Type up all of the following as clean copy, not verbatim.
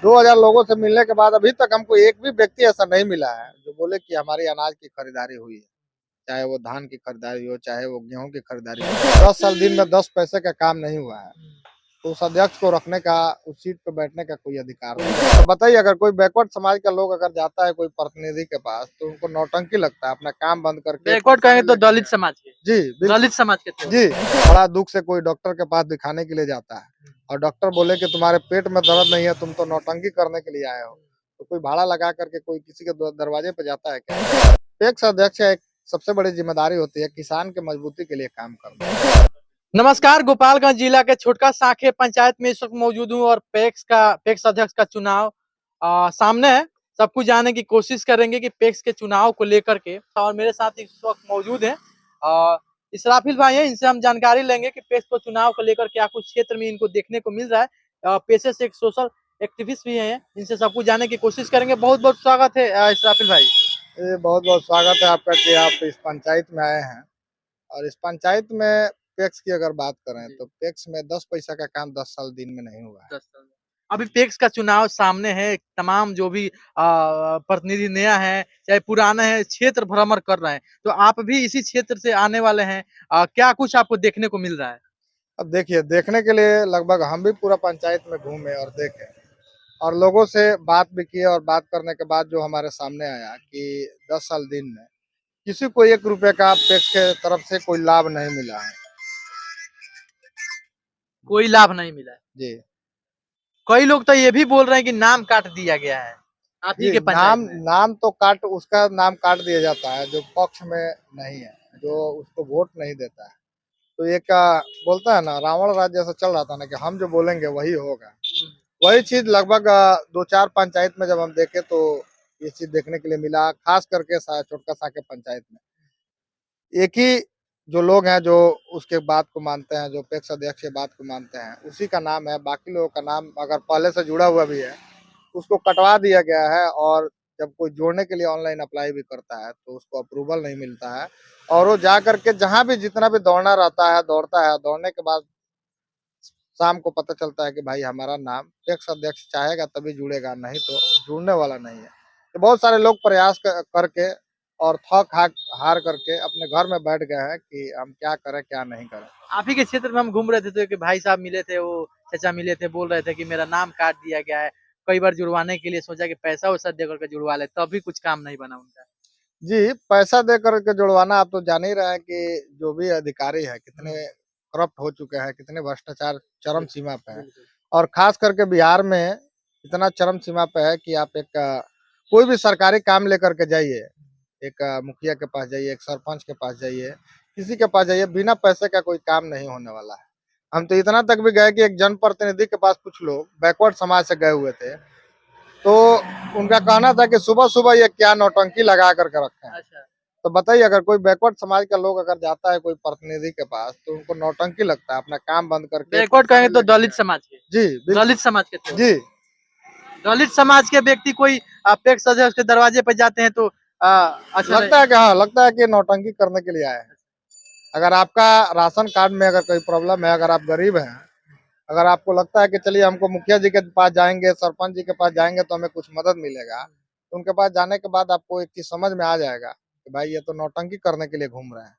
2000 लोगों से मिलने के बाद अभी तक हमको एक भी व्यक्ति ऐसा नहीं मिला है जो बोले कि हमारी अनाज की खरीदारी हुई है। चाहे वो धान की खरीदारी हो, चाहे वो गेहूं की खरीदारी हो। 10 साल दिन में 10 पैसे का काम नहीं हुआ है, तो उस अध्यक्ष को रखने का, उस सीट पे बैठने का कोई अधिकार नहीं है। तो बताइए, अगर कोई बैकवर्ड समाज का लोग अगर जाता है कोई प्रतिनिधि के पास, तो उनको नौटंकी लगता है अपना काम बंद करके। बैकवर्ड कहेंगे तो दलित समाज के, जी बिल्कुल। दलित समाज के थे। जी, बड़ा दुख से कोई डॉक्टर के पास दिखाने के लिए जाता है और डॉक्टर बोले कि तुम्हारे पेट में दर्द नहीं है, तुम तो नौटंकी करने के लिए आए हो। तो कोई भाड़ा लगा करके कोई किसी के दरवाजे पे जाता है क्या? पैक्स अध्यक्ष एक सबसे बड़ी जिम्मेदारी होती है किसान के मजबूती के लिए काम करना। नमस्कार, गोपालगंज जिला के छोटका साखे पंचायत में इस वक्त मौजूद हूँ और पैक्स अध्यक्ष का चुनाव सामने है। सब कुछ जानने की कोशिश करेंगे कि पैक्स के चुनाव को लेकर के। और मेरे साथ इस वक्त मौजूद है इसराफिल भाई हैं, इनसे हम जानकारी लेंगे कि पैक्स को चुनाव को लेकर क्या कुछ क्षेत्र में इनको देखने को मिल रहा है। पेशे से एक सोशल एक्टिविस्ट भी हैं, इनसे सब कुछ जानने की कोशिश करेंगे। बहुत बहुत स्वागत है इसराफिल भाई। बहुत बहुत स्वागत है आपका कि आप इस पंचायत में आए हैं। और इस पंचायत में पैक्स की अगर बात करें तो पैक्स में 10 पैसा का काम 10 साल दिन में नहीं हुआ है। अभी पैक्स का चुनाव सामने है, तमाम जो भी प्रतिनिधि नया है चाहे पुराना है, क्षेत्र भ्रमण कर रहे हैं। तो आप भी इसी क्षेत्र से आने वाले हैं, क्या कुछ आपको देखने को मिल रहा है? अब देखिए, देखने के लिए लगभग हम भी पूरा पंचायत में घूमे और देखे और लोगों से बात भी की, और बात करने के बाद जो हमारे सामने आया कि 10 साल दिन में किसी को 1 रुपए का पैक्स के तरफ से कोई लाभ नहीं मिला है। कोई लाभ नहीं मिला है। जी कई लोग तो ये भी बोल रहे हैं कि नाम काट दिया गया है आप ही जी, के पंचायत नाम में। नाम तो काट उसका नाम काट दिया जाता है जो पक्ष में नहीं है, जो उसको वोट नहीं देता है। तो एक बोलता है ना, रावण राज्य जैसा चल रहा था ना कि हम जो बोलेंगे वही होगा। वही चीज लगभग 2-4 पंचायत में जब हम देखे तो ये चीज देखने के लिए मिला, खास करके छोटका साके पंचायत में। एक ही जो लोग हैं जो उसके बात को मानते हैं, जो पैक्स अध्यक्ष के बात को मानते हैं, उसी का नाम है। बाकी लोगों का नाम अगर पहले से जुड़ा हुआ भी है, उसको कटवा दिया गया है। और जब कोई जोड़ने के लिए ऑनलाइन अप्लाई भी करता है तो उसको अप्रूवल नहीं मिलता है, और वो जा करके जहाँ भी जितना भी दौड़ना रहता है दौड़ता है। दौड़ने के बाद शाम को पता चलता है कि भाई हमारा नाम पैक्स अध्यक्ष चाहेगा तभी जुड़ेगा, नहीं तो जुड़ने वाला नहीं है। तो बहुत सारे लोग प्रयास करके और थक हार करके अपने घर में बैठ गए हैं कि हम क्या करें क्या नहीं करें। आप ही के क्षेत्र में हम घूम रहे थे तो कि भाई साहब मिले थे, वो चाचा मिले थे, बोल रहे थे कि मेरा नाम काट दिया गया है। कई बार जुड़वाने के लिए सोचा कि पैसा वैसा दे करके जुड़वा ले, तब भी कुछ काम नहीं बना उनका। जी, पैसा दे करके जुड़वाना, आप तो जान ही रहे हैं कि जो भी अधिकारी है कितने करप्ट हो चुके हैं, कितने भ्रष्टाचार चरम सीमा पे है। और खास करके बिहार में इतना चरम सीमा पे है कि आप एक कोई भी सरकारी काम लेकर के जाइए, एक मुखिया के पास जाइए, एक सरपंच के पास जाइए, किसी के पास जाइए, बिना पैसे का कोई काम नहीं होने वाला है। हम तो इतना तक भी गए कि एक जनप्रतिनिधि के पास कुछ लोग बैकवर्ड समाज से गए हुए थे, तो उनका कहना था कि सुबह-सुबह ये क्या नौटंकी लगा करके रखे हैं। अच्छा। तो बताइए, अगर कोई बैकवर्ड समाज का लोग अगर जाता है कोई प्रतिनिधि के पास, तो उनको नौटंकी लगता है अपना काम बंद करके। बैकवर्ड कहेंगे तो दलित समाज के, जी, बिल्कुल। दलित समाज के थे। जी, दलित समाज के व्यक्ति कोई पैक्स अध्यक्ष के दरवाजे पे जाते हैं तो अच्छा लगता है कि हाँ, लगता है कि नौटंकी करने के लिए आए हैं। अगर आपका राशन कार्ड में अगर कोई प्रॉब्लम है, अगर आप गरीब हैं, अगर आपको लगता है कि चलिए हमको मुखिया जी के पास जाएँगे, सरपंच जी के पास जाएँगे तो हमें कुछ मदद मिलेगा, तो उनके पास जाने के बाद आपको एक चीज़ समझ में आ जाएगा कि भाई ये तो नौटंकी करने के लिए घूम रहे हैं।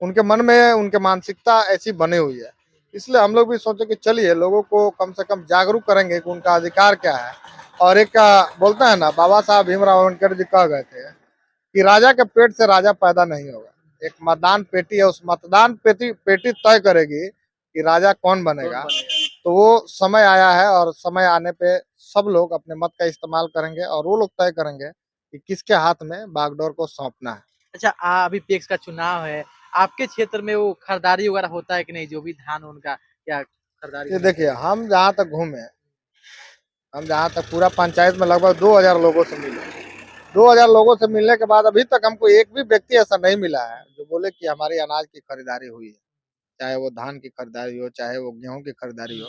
उनके मन में उनके मानसिकता ऐसी बनी हुई है। इसलिए हम लोग भी सोचे कि चलिए लोगों को कम से कम जागरूक करेंगे कि उनका अधिकार क्या है। और एक बोलते हैं ना, बाबा साहब भीमराव अम्बेडकर जी कह गए थे कि राजा के पेट से राजा पैदा नहीं होगा। एक मतदान पेटी है, उस मतदान पेटी पेटी तय करेगी कि राजा कौन बनेगा। तो वो समय आया है और समय आने पे सब लोग अपने मत का इस्तेमाल करेंगे और वो लोग तय करेंगे कि किसके हाथ में बागडोर को सौंपना है। अच्छा, अभी पैक्स का चुनाव है, आपके क्षेत्र में वो खरीदारी वगैरह होता है कि नहीं? जो भी धान उनका क्या खरीदारी ये होता देखिए, हम जहाँ तक पूरा पंचायत में लगभग 2000 लोगों से मिले। 2000 लोगों से मिलने के बाद अभी तक हमको एक भी व्यक्ति ऐसा नहीं मिला है जो बोले कि हमारी अनाज की खरीदारी हुई है। चाहे वो धान की खरीदारी हो, चाहे वो गेहूं की खरीदारी हो।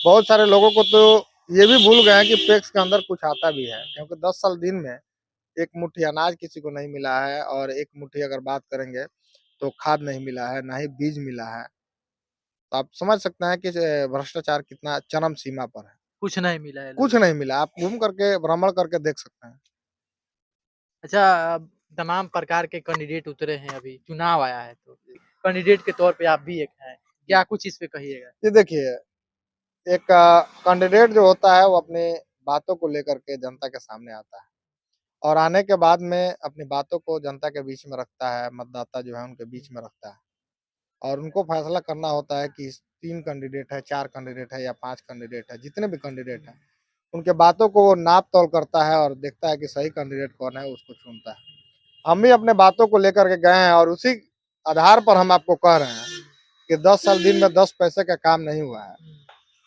बहुत सारे लोगों को तो ये भी भूल गए हैं कि पैक्स के अंदर कुछ आता भी है, क्योंकि 10 साल दिन में एक मुट्ठी अनाज किसी को नहीं मिला है। और एक मुट्ठी अगर बात करेंगे तो खाद नहीं मिला है, ना ही बीज मिला है। तो आप समझ सकते हैं कि भ्रष्टाचार कितना चरम सीमा पर है। कुछ नहीं मिला है कुछ लोगों को। नहीं मिला। आप घूम करके भ्रमण करके देख सकते हैं। अच्छा, अब तमाम प्रकार के कैंडिडेट उतरे हैं, अभी चुनाव आया है तो कैंडिडेट के तौर पे आप भी एक हैं। क्या कुछ इस पे कहिएगा? ये देखिए, एक कैंडिडेट जो होता है वो अपनी बातों को लेकर के जनता के सामने आता है और आने के बाद में अपनी बातों को जनता के बीच में रखता है, मतदाता जो है उनके बीच में रखता है और उनको फैसला करना होता है कि 3 कैंडिडेट है, 4 कैंडिडेट है या 5 कैंडिडेट है, जितने भी कैंडिडेट हैं, उनके बातों को वो नाप-तौल करता है और देखता है कि सही कैंडिडेट कौन है, उसको चुनता है। हम भी अपने बातों को लेकर के गए हैं और उसी आधार पर हम आपको कह रहे हैं कि 10 साल दिन में 10 पैसे का काम नहीं हुआ है।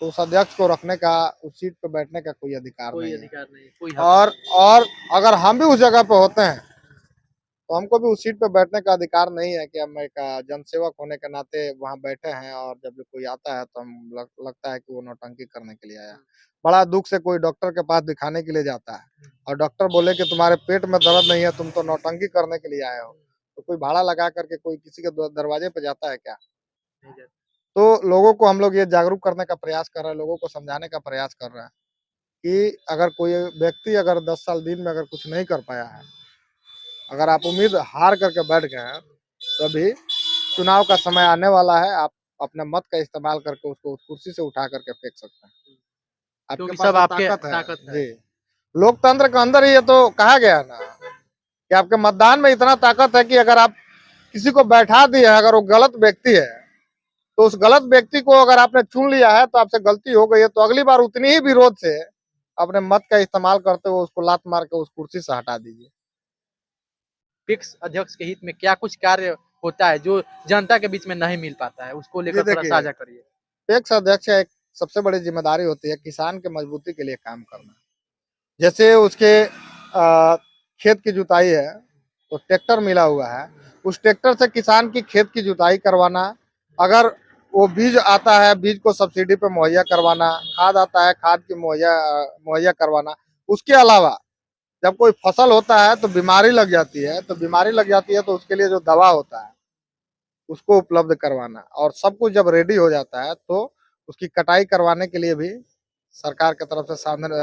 तो उस अध्यक्ष को रखने का, उस सीट पे बैठने का कोई अधिकार कोई नहीं है। अधिकार नहीं, कोई हक और नहीं। और अगर हम भी उस जगह पे होते हैं, तो हमको भी उस सीट पे बैठने का अधिकार नहीं है कि हम एक जनसेवक होने के नाते वहाँ बैठे हैं और जब भी कोई आता है तो हम लगता है कि वो नौटंकी करने के लिए आया है। बड़ा दुःख से कोई डॉक्टर के पास दिखाने के लिए जाता है और डॉक्टर बोले कि तुम्हारे पेट में दर्द नहीं है, तुम तो नौटंकी करने के लिए आए हो। तो कोई भाड़ा लगा करके कोई किसी के दरवाजे पे जाता है क्या? नहीं जाता। तो लोगों को हम लोग ये जागरूक करने का प्रयास कर रहे हैं, लोगों को समझाने का प्रयास कर रहे हैं कि अगर कोई व्यक्ति अगर 10 साल दिन में अगर कुछ नहीं कर पाया है, अगर आप उम्मीद हार करके बैठ गए हैं, तो अभी चुनाव का समय आने वाला है, आप अपने मत का इस्तेमाल करके उसको उस कुर्सी से उठा करके फेंक सकते हैं। आपके क्योंकि पास सब वो आपके ताकत है। ताकत है। जी, लोकतंत्र के अंदर ही ये तो कहा गया है ना कि आपके मतदान में इतना ताकत है कि अगर आप किसी को बैठा दिए हैं, अगर वो गलत व्यक्ति है, तो उस गलत व्यक्ति को अगर आपने चुन लिया है, तो आपसे गलती हो गई है, तो अगली बार उतनी ही विरोध से अपने मत का इस्तेमाल करते हुए उसको लात मार के उस कुर्सी से हटा दीजिए। फिक्स अध्यक्ष के हित में क्या कुछ कार्य होता है जो जनता के बीच में नहीं मिल पाता है, उसको ये लेकर थोड़ा देखिए, साझा करिए। टैक्स अध्यक्ष एक सबसे बड़ी जिम्मेदारी होती है किसान के मजबूती के लिए काम करना। जैसे उसके खेत की जुताई है, तो ट्रैक्टर मिला हुआ है, उस ट्रैक्टर से किसान की खेत की जुताई करवाना, अगर वो बीज आता है, बीज को सब्सिडी पे मुहैया करवाना, खाद आता है, खाद की मुहैया करवाना। उसके अलावा जब कोई फसल होता है तो बीमारी लग जाती है, तो उसके लिए जो दवा होता है, उसको उपलब्ध करवाना और सब कुछ जब रेडी हो जाता है, तो उसकी कटाई करवाने के लिए भी सरकार की तरफ से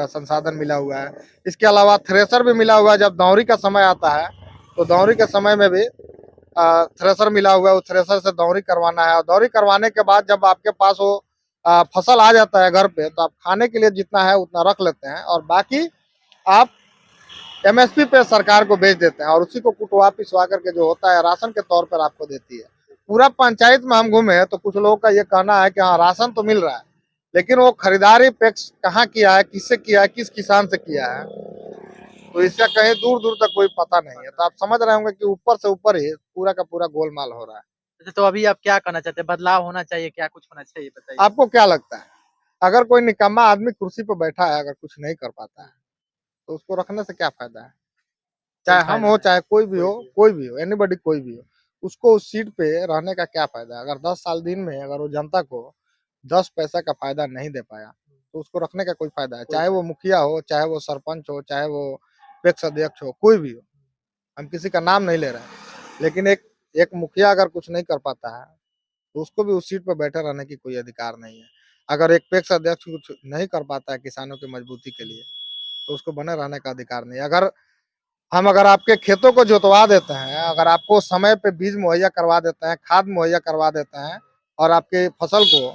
संसाधन मिला हुआ है। इसके अलावा थ्रेसर भी मिला हुआ है, जब दौरी का समय आता है, तो दौरी के समय में भी थ्रेसर मिला हुआ है, उस थ्रेसर से दौरी करवाना है और दौरी करवाने के बाद जब आपके पास वो फसल आ जाता है घर पे, तो आप खाने के लिए जितना है उतना रख लेते हैं और बाकी आप एमएसपी पे सरकार को बेच देते हैं और उसी को कुटवा पिसवा करके जो होता है राशन के तौर पर आपको देती है। पूरा पंचायत में हम घूमे तो कुछ लोगों का ये कहना है कि हाँ राशन तो मिल रहा है, लेकिन वो खरीदारी पैक्स कहाँ किया है, किससे किया है, किस किसान से किया है, तो इसका कहीं दूर दूर तक कोई पता नहीं है। तो आप समझ रहे होंगे कि ऊपर से ऊपर ही पूरा का पूरा गोलमाल हो रहा है। अच्छा, तो अभी आप क्या कहना चाहते हैं? बदलाव होना चाहिए, क्या कुछ होना चाहिए बताइए? आपको क्या लगता है, अगर कोई निकम्मा आदमी कुर्सी पर बैठा है, अगर कुछ नहीं कर पाता है, तो उसको रखने से क्या फायदा है? कोई चाहे हम फायदा हो, नहीं। चाहे कोई भी हो, एनीबॉडी कोई भी हो, उसको उस सीट पे रहने का क्या फायदा है? अगर 10 साल दिन में अगर वो जनता को 10 पैसा का फायदा नहीं दे पाया, तो उसको रखने का कोई फायदा है? कोई चाहे वो फायदा मुखिया हो, चाहे वो सरपंच हो, चाहे वो पैक्स अध्यक्ष हो, कोई भी हो, हम किसी का नाम नहीं ले रहे हैं। लेकिन एक एक मुखिया अगर कुछ नहीं कर पाता है, तो उसको भी उस सीट पे बैठे रहने की कोई अधिकार नहीं है। अगर एक पैक्स अध्यक्ष कुछ नहीं कर पाता है किसानों की मजबूती के लिए, तो उसको बने रहने का अधिकार नहीं है। अगर आपके खेतों को जोतवा देते हैं, अगर आपको समय पे बीज मुहैया करवा देते हैं, खाद मुहैया करवा देते हैं और आपकी फसल को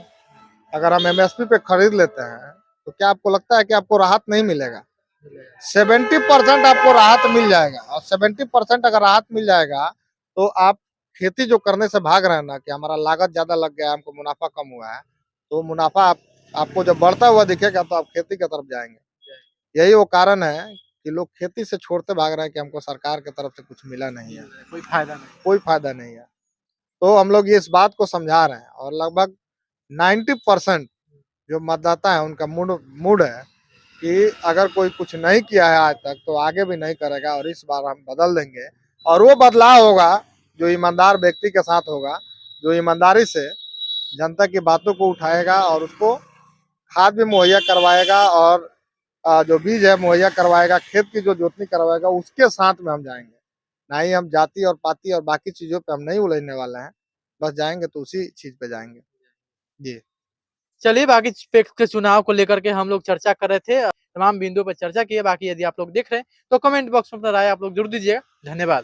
अगर हम एमएसपी पे खरीद लेते हैं, तो क्या आपको लगता है कि आपको राहत नहीं मिलेगा? नहीं। 70% आपको राहत मिल जाएगा और 70% अगर राहत मिल जाएगा, तो आप खेती जो करने से भाग रहे हैं ना कि हमारा लागत ज़्यादा लग गया है, हमको मुनाफ़ा कम हुआ है, तो मुनाफ़ा आपको जब बढ़ता हुआ दिखेगा तो आप खेती की तरफ जाएँगे। यही वो कारण है कि लोग खेती से छोड़ते भाग रहे हैं कि हमको सरकार की तरफ से कुछ मिला नहीं है, कोई फायदा नहीं। कोई फ़ायदा नहीं है। तो हम लोग ये इस बात को समझा रहे हैं और लगभग 90% जो मतदाता है उनका मूड मूड है कि अगर कोई कुछ नहीं किया है आज तक, तो आगे भी नहीं करेगा और इस बार हम बदल देंगे और वो बदलाव होगा जो ईमानदार व्यक्ति के साथ होगा, जो ईमानदारी से जनता की बातों को उठाएगा और उसको खाद भी मुहैया करवाएगा और जो बीज है मुहैया करवाएगा, खेत की जो जोतनी करवाएगा, उसके साथ में हम जाएँगे। ना ही हम जाति और पाति और बाकी चीज़ों पे हम नहीं उलझने वाले हैं, बस जाएँगे तो उसी चीज़ पे जाएँगे। जी। चलिए बाकी पैक्स के चुनाव को लेकर के हम लोग चर्चा कर रहे थे, तमाम बिंदुओं पर चर्चा की है। बाकी यदि आप लोग देख रहे हैं तो कमेंट बॉक्स में अपना राय आप लोग जरूर दीजिएगा। धन्यवाद।